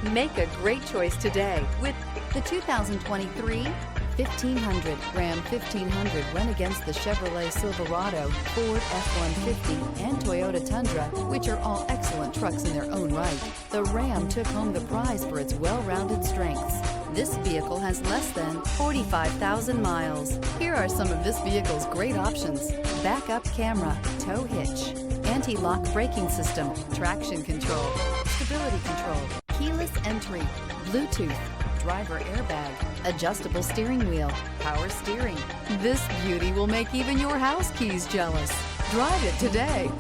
Make a great choice today with The 2023 1500. Ram 1500 went against the Chevrolet Silverado, Ford F-150, and Toyota Tundra, which are all excellent trucks in their own right. The Ram took home the prize for its well-rounded strengths. This vehicle has less than 45,000 miles. Here are some of this vehicle's great options: backup camera, tow hitch, anti-lock braking system, traction control, stability control, keyless entry, Bluetooth, driver airbag, adjustable steering wheel, power steering. This beauty will make even your house keys jealous. Drive it today.